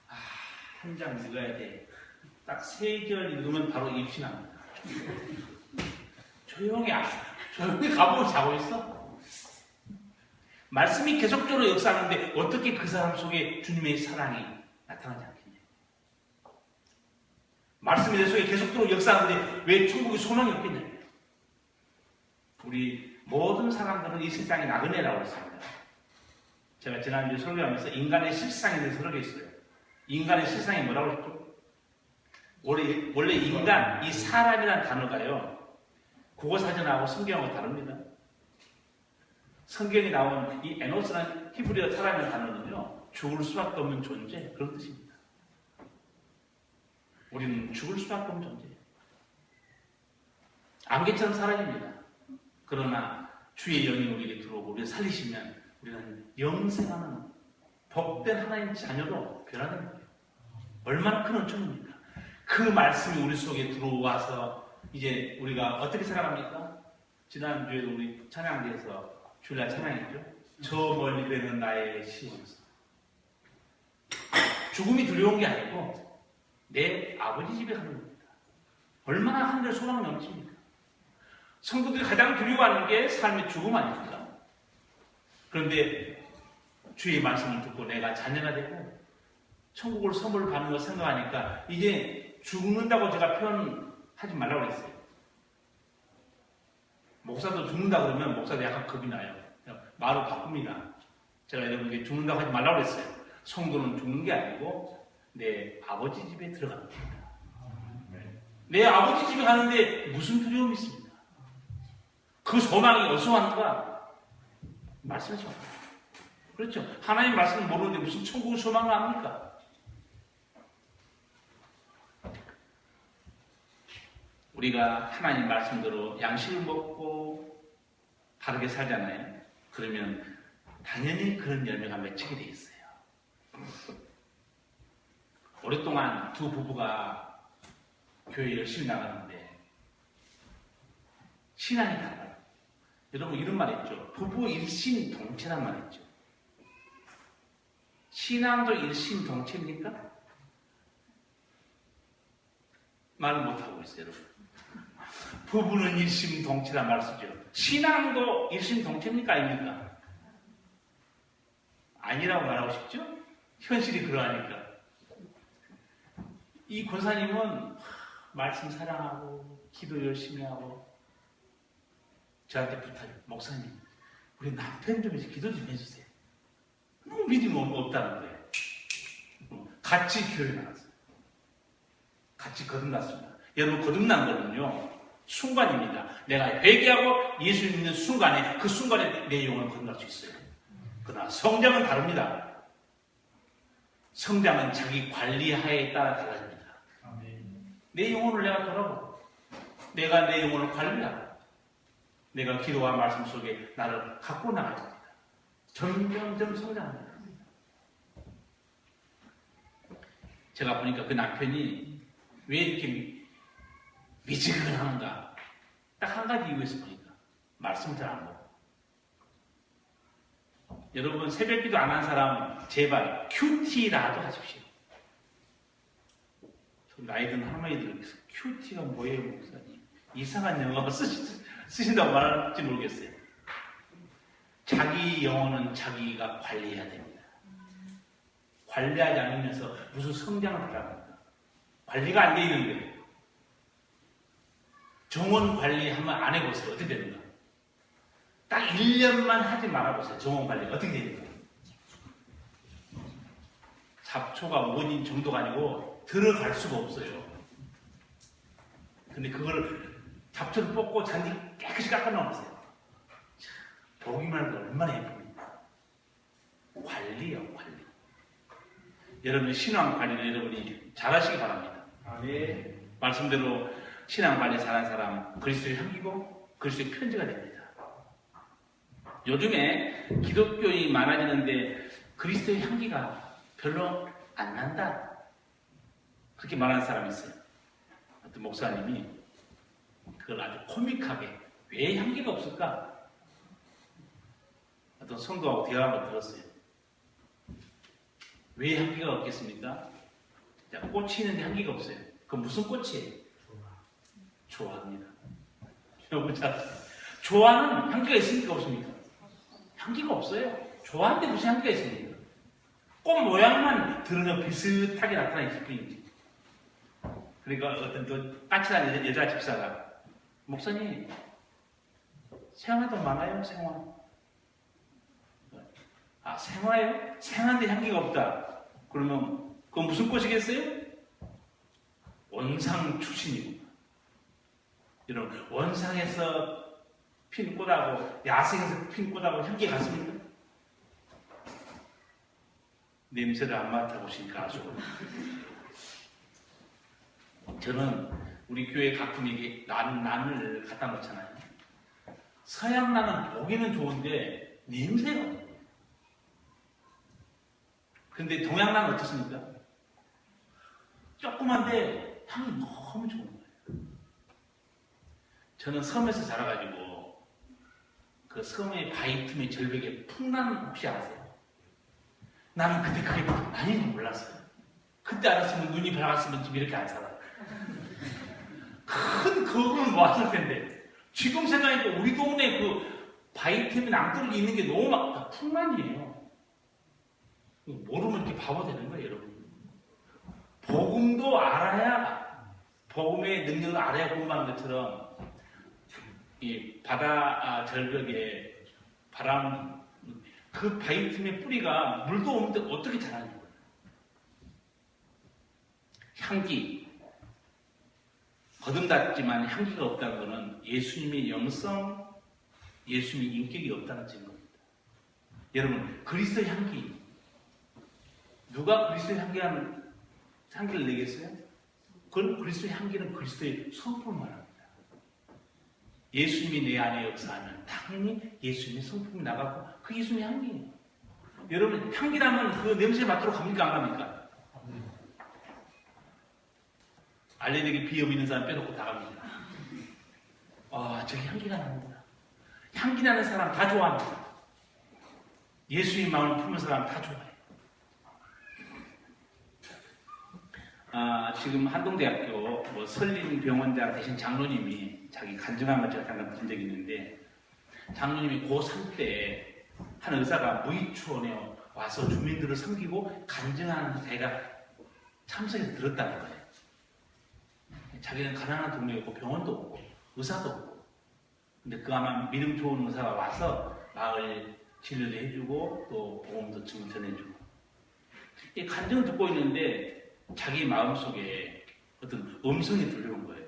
한 장 읽어야 돼. 딱 3절 읽으면 바로 입신합니다. 조용히 가보고 자고 있어. 말씀이 계속적으로 역사하는데 어떻게 그 사람 속에 주님의 사랑이 나타나지 않겠냐. 말씀이 내 속에 계속적으로 역사하는데 왜 천국의 소망이 없겠냐. 우리 모든 사람들은 이 세상에 나그네라고 했습니다. 제가 지난주에 설교하면서 인간의 실상에 대해서 설교했어요. 인간의 실상이 뭐라고 했죠? 원래 인간, 이 사람이라는 단어가요, 국어사전하고 성경하고 다릅니다. 성경에 나온 이 에노스라는 히브리어 사람이라는 단어는요, 죽을 수밖에 없는 존재, 그런 뜻입니다. 우리는 죽을 수밖에 없는 존재예요. 안개처럼 사라집니다. 그러나 주의 영이 우리에게 들어오고 우리를 살리시면 우리는 영생하는 복된 하나님 자녀로 변화되는 거예요. 얼마나 큰 은총입니까? 그 말씀이 우리 속에 들어와서 이제 우리가 어떻게 살아갑니까? 지난주에도 우리 찬양대에서 주일날 찬양했죠. 저 멀리 되는 나의 시소서. 죽음이 두려운 게 아니고 내 아버지 집에 가는 겁니다. 얼마나 하늘의 소망이 넘칩니까? 성도들이 가장 두려워하는 게 삶의 죽음 아닙니까? 그런데 주의 말씀을 듣고 내가 자녀가 되고 천국을 선물 받는 걸 생각하니까 이제 죽는다고 제가 표현하지 말라고 그랬어요. 목사도 죽는다 그러면 목사도 약간 겁이 나요. 말을 바꿉니다. 제가 여러분에게 죽는다고 하지 말라고 그랬어요. 성도는 죽는 게 아니고 내 아버지 집에 들어갑니다. 내 아버지 집에 가는데 무슨 두려움이 있습니까? 그 소망이 어디서 왔는가? 말씀하지 마세요. 그렇죠. 하나님 말씀을 모르는데 무슨 천국의 소망을 압니까? 우리가 하나님 말씀대로 양식을 먹고 바르게 살잖아요. 그러면 당연히 그런 열매가 맺히게 돼 있어요. 오랫동안 두 부부가 교회 열심히 나가는데 신앙이 달라요. 여러분 이런 말 했죠. 부부 일심동체란 말 했죠. 신앙도 일심동체입니까? 말을 못하고 있어요, 여러분. 부부는 일심동체란 말 쓰죠. 신앙도 일심동체입니까? 아닙니까? 아니라고 말하고 싶죠? 현실이 그러하니까. 이 권사님은 말씀 사랑하고 기도 열심히 하고 저한테 부탁해요. 목사님, 우리 남편 좀 기도 좀 해주세요. 너무 믿음이 없다는 거예요. 같이 교회 나갔어요. 같이 거듭났습니다. 여러분 거듭난 거는요 순간입니다. 내가 회개하고 예수 믿는 순간에 그 순간에 내 영혼을 거듭날 수 있어요. 그러나 성장은 다릅니다. 성장은 자기 관리하에 따라 달라집니다. 내 영혼을 내가 돌아보고 내가 내 영혼을 관리하고 내가 기도와 말씀 속에 나를 갖고 나가야 됩니다. 점점점 성장합니다. 제가 보니까 그 남편이 왜 이렇게 미지근한가? 딱 한 가지 이유에서 보니까 말씀 잘 안 보고. 여러분 새벽기도 안 한 사람 제발 큐티라도 하십시오. 나이 든 할머니들 큐티가 뭐예요 목사님? 이상한 영어 쓰신다고 말할지 모르겠어요. 자기 영혼은 자기가 관리해야 됩니다. 관리하지 않으면서 무슨 성장을 바랍니까? 관리가 안 돼 있는데 정원 관리하면 안 해보세요. 어떻게 되는가? 딱 1년만 하지 말아보세요. 정원 관리가 어떻게 되는가? 잡초가 원인 정도가 아니고 들어갈 수가 없어요. 근데 그걸 잡초를 뽑고 잔디 깨끗이 깎아놓으세요. 보기만 해도 얼마나 예쁩니까? 관리요, 관리. 여러분의 신앙 관리를 여러분이 잘하시기 바랍니다. 네. 말씀대로 신앙 관리 잘하는 사람 그리스도의 향기고 그리스도의 편지가 됩니다. 요즘에 기독교인이 많아지는데 그리스도의 향기가 별로 안 난다. 그렇게 말하는 사람이 있어요. 어떤 목사님이 그걸 아주 코믹하게 왜 향기가 없을까? 어떤 성도하고 대화를 들었어요. 왜 향기가 없겠습니까? 자, 꽃이 있는데 향기가 없어요. 그건 무슨 꽃이에요? 좋아합니다. 여러분 잘 좋아는 향기가 있습니까? 없습니까? 향기가 없어요. 좋아하는데 무슨 향기가 있습니까? 꽃 모양만 드러내 비슷하게 나타나있을 뿐이지. 그러니까 어떤 또 까칠한 여자 집사가 목사님 생화도 많아요? 생화. 아 생화요? 생화인데 향기가 없다. 그러면 그건 무슨 꽃이겠어요? 원상 출신이고 여러분 원상에서 핀 꽃하고 야생에서 핀 꽃하고 향기가 같습니까? 냄새를 안 맡아보시니까 아주. 저는 우리 교회 가끔이게 난을 갖다 놓잖아요. 서양 나는 보기는 좋은데 냄새가 없어요. 근데 동양 나는 어떻습니까? 조그만데 향이 너무 좋은 거예요. 저는 섬에서 자라가지고 그 섬의 바위 틈의 절벽에 풍란 혹시 아세요? 나는 그때 그게 많이는 몰랐어요. 그때 알았으면 눈이 밝았으면 지금 이렇게 안 살아요. 큰 그건 모았을 텐데 지금 생각해보니까 우리 동네 그 바위 틈에 낭떠러지 있는 게 너무 막 풍란이에요. 모르면 이렇게 바보 되는 거예요, 여러분. 복음도 알아야, 복음의 능력을 알아야 공부하는 것처럼 이 바다 절벽에 바람, 그 바위 틈의 뿌리가 물도 없는데 어떻게 자라는 거예요? 향기, 거듭났지만 향기가 없다는 것은 예수님의 영성, 예수님의 인격이 없다는 증거입니다. 여러분, 그리스도의 향기, 누가 그리스도의 향기를 내겠어요? 그건 그리스도의 향기는 그리스도의 성품을 말합니다. 예수님이 내 안에 역사하면 당연히 예수님의 성품이 나가고 그 예수님의 향기예요. 여러분, 향기라면 그 냄새 맡도록 갑니까? 안 갑니까? 알레르기 비염 있는 사람 빼놓고 다 갑니다. 저기 향기가 납니다. 향기 나는 사람 다 좋아합니다. 예수의 마음을 품은 사람 다 좋아해요. 지금 한동대학교 설린병원장 대신 장로님이 자기 간증한 걸 제가 잠깐 본 적이 있는데, 장로님이 고3 때 한 의사가 무의초원에 와서 주민들을 섬기고 간증하는 자기가 참석해서 들었다는 거예요. 자기는 가난한 동네였고 병원도 없고 의사도 없고, 근데 그 아마 믿음 좋은 의사가 와서 마을 진료도 해주고 또 복음도 전해주고, 이 간증을 듣고 있는데 자기 마음속에 어떤 음성이 들려온 거예요.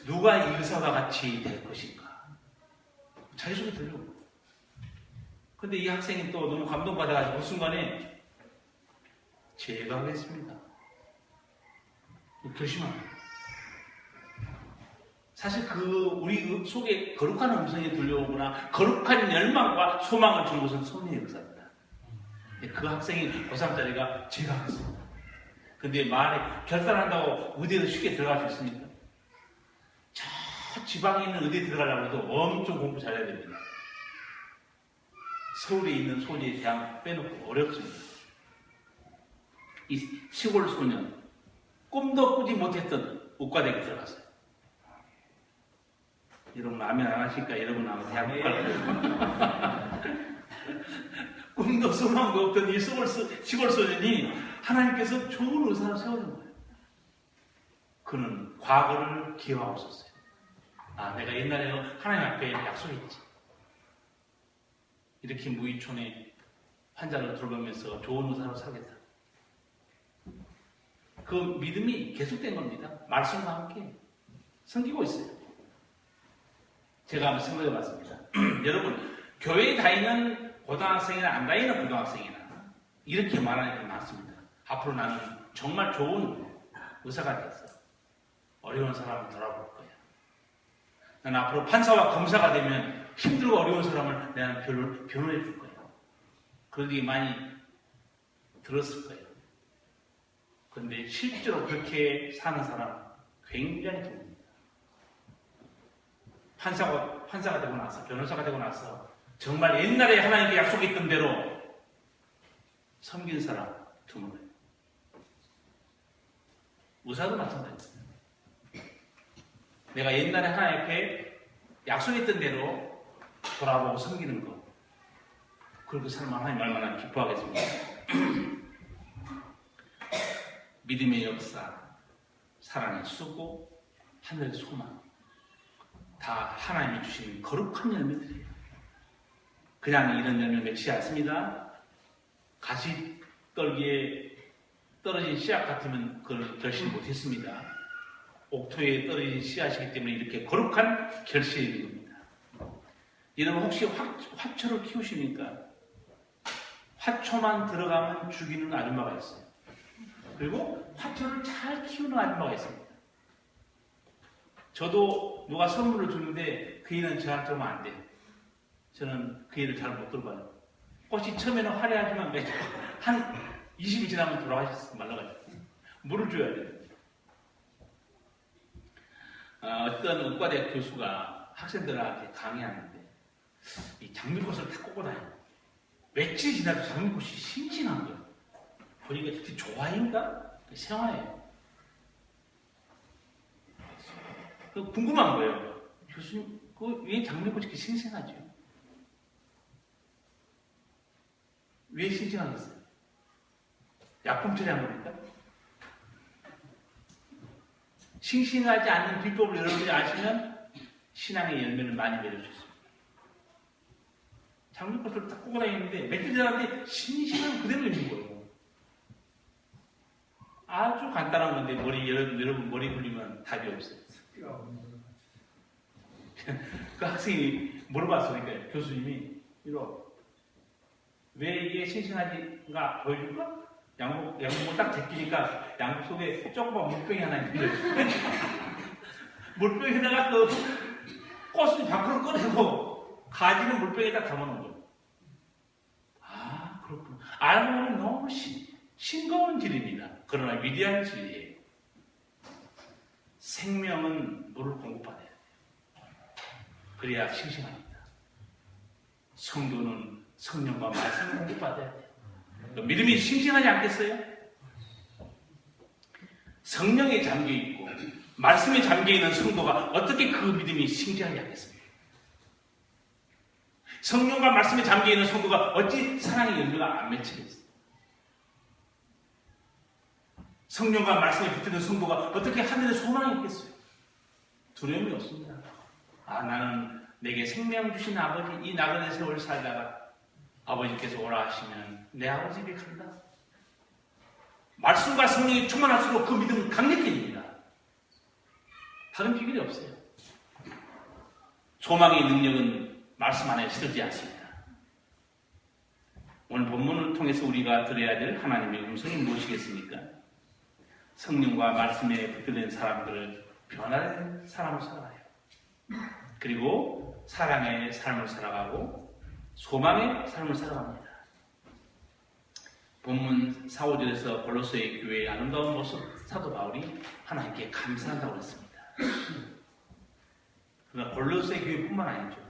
누가 이 의사와 같이 될 것인가? 자기 속에 들려온 거예요. 근데 이 학생이 또 너무 감동받아가지고 그 순간에 제가 하겠습니다. 결심합니다. 사실 우리 속에 거룩한 음성이 들려오거나 거룩한 열망과 소망을 주는 것은 성령의 역사입니다. 그 학생이 고3짜리가 제가 하겠습니다. 근데 말에 결단한다고 의대에도 쉽게 들어갈 수 있습니까? 저 지방에 있는 의대에 들어가려고 해도 엄청 공부 잘해야 됩니다. 서울에 있는 소리에 대한 빼놓고 어렵습니다. 이 시골 소년, 꿈도 꾸지 못했던 의과대학에 들어갔어요. 여러분 아멘 안 하실까? 여러분 아마 대학 못 갈까요? 꿈도 소망도 없던 이 시골 소년이 하나님께서 좋은 의사를 세워준 거예요. 그는 과거를 기억하고 있었어요. 내가 옛날에 하나님 앞에 약속했지. 이렇게 무의촌에 환자를 돌보면서 좋은 의사로 살겠다. 그 믿음이 계속된 겁니다. 말씀과 함께 섬기고 있어요. 제가 한번 생각해 봤습니다. 여러분, 교회에 다니는 고등학생이나 안 다니는 고등학생이나 이렇게 말하는 게 많습니다. 앞으로 나는 정말 좋은 의사가 됐어. 어려운 사람을 돌아볼 거야. 나는 앞으로 판사와 검사가 되면 힘들고 어려운 사람을 내가 변호해 줄 거야. 그런 얘기 많이 들었을 거예요. 그런데 실제로 그렇게 사는 사람 굉장히 드뭅니다. 판사가 되고 나서, 변호사가 되고 나서 정말 옛날에 하나님께 약속했던 대로 섬긴 사람 드물어요. 의사도 마찬가지입니다. 내가 옛날에 하나님 앞에 약속했던 대로 돌아보고 섬기는 것, 그렇게 살면 하나님 얼마나 기뻐하겠습니까? 믿음의 역사, 사랑의 수고, 하늘의 소망, 다 하나님이 주신 거룩한 열매들이에요. 그냥 이런 열매 맺지 않습니다. 가시떨기에 떨어진 씨앗 같으면 그걸 결실 못했습니다. 옥토에 떨어진 씨앗이기 때문에 이렇게 거룩한 결실이 있는 겁니다. 여러분 혹시 화초를 키우십니까? 화초만 들어가면 죽이는 아줌마가 있어요. 그리고 화초를 잘 키우는 아줌마가 있습니다. 저도 누가 선물을 주는데 그 일은 저한테 오면 안 돼요. 저는 그 일을 잘 못 들어봐요. 꽃이 처음에는 화려하지만 한 20일 지나면 돌아가셨어. 말라가지고. 물을 줘야 돼요. 어떤 의과대학 교수가 학생들한테 강의하는데 이 장미꽃을 다 꽂고 다녀요. 며칠 지나도 장미꽃이 싱싱한 거예요. 보니까 그게 조화인가? 생화예요. 궁금한 거예요. 교수님, 왜 장미꽃이 이렇게 싱싱하죠? 왜 싱싱하겠어요? 약품 처리한 겁니까? 싱싱하지 않는 비법을 여러분이 아시면 신앙의 열매를 많이 맺을 수 있습니다. 장미꽃을 딱 꽂고 다니는데 며칠 지났는데 싱싱한 그대로 있는 거예요. 아주 간단한 건데 여러분 머리 굴리면 답이 없어요. 그 학생이 물어봤으니까 교수님이 왜 이게 싱싱하지가 보여줄까? 양복을 딱 제끼니까 양복 속에 조그만 물병이 하나 있는데 물병에다가 그 꽃을 밖으로 꺼내고 가지는 물병에다 담아놓은 거예요. 아, 그렇구나. 알고 보면 너무 싱거운 진리입니다. 그러나 위대한 진리예요. 생명은 물을 공급받아야 돼요. 그래야 싱싱합니다. 성도는 성령과 말씀을 공급받아야 돼요. 믿음이 싱싱하지 않겠어요? 성령에 잠겨있고 말씀에 잠겨있는 성도가 어떻게 그 믿음이 싱싱하지 않겠습니까? 성령과 말씀에 잠겨있는 성도가 어찌 사랑의 열매가 안 맺히겠어요? 성령과 말씀에 붙드는 성도가 어떻게 하늘에 소망이 있겠어요? 두려움이 없습니다. 나는 내게 생명 주신 아버지 이 나그네 세월 살다가 아버지께서 오라 하시면 내 아버지에게 간다. 말씀과 성령이 충만할수록 그 믿음은 강력해집니다. 다른 비결이 없어요. 소망의 능력은 말씀 안에 시들지 않습니다. 오늘 본문을 통해서 우리가 들어야 될 하나님의 음성이 무엇이겠습니까? 성령과 말씀에 붙들린 사람들을 변화된 사람을 살아가요. 그리고 사랑의 삶을 살아가고 소망의 삶을 살아갑니다. 본문 4, 5절에서 골로새 교회의 아름다운 모습 사도 바울이 하나님께 감사한다고 했습니다. 그러나 골로새 교회뿐만 아니죠.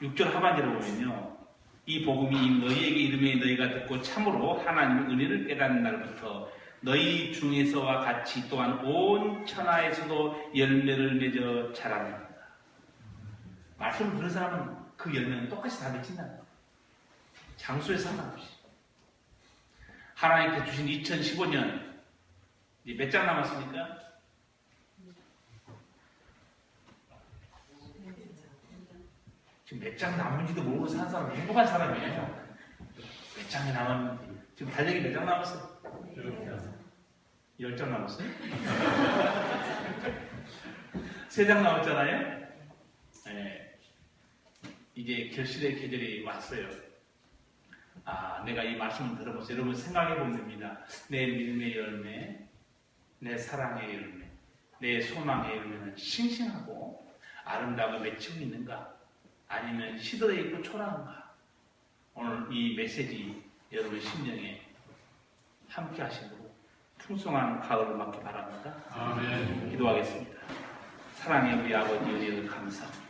6절 하반절에 보면요. 이 복음이 너희에게 이름에 너희가 듣고 참으로 하나님의 은혜를 깨닫는 날부터 너희 중에서와 같이 또한 온 천하에서도 열매를 맺어 자랍니다. 말씀을 들은 사람은 그 열매는 똑같이 다 맺힌다는 거예요. 장소에 상관없이. 하나님께 주신 2015년 이제 몇 장 남았습니까? 지금 몇 장 남은지도 모르고 사는 사람은 행복한 사람이에요. 몇 장이 남았는지. 지금 달력이 몇 장 남았어요? 10장 남았어요? 3장 남았잖아요? 네. 이제 결실의 계절이 왔어요. 내가 이 말씀을 들어보세요. 여러분 생각해 보면 됩니다. 내 믿음의 열매, 내 사랑의 열매, 내 소망의 열매는 싱싱하고 아름다움을 맺히고 있는가? 아니면 시들어 있고 초라한가? 오늘 이 메시지 여러분 심령에 함께 하시고 풍성한 가을을 맞기 바랍니다. 아멘. 기도하겠습니다. 사랑의 우리 아버지 은혜를 감사합니다.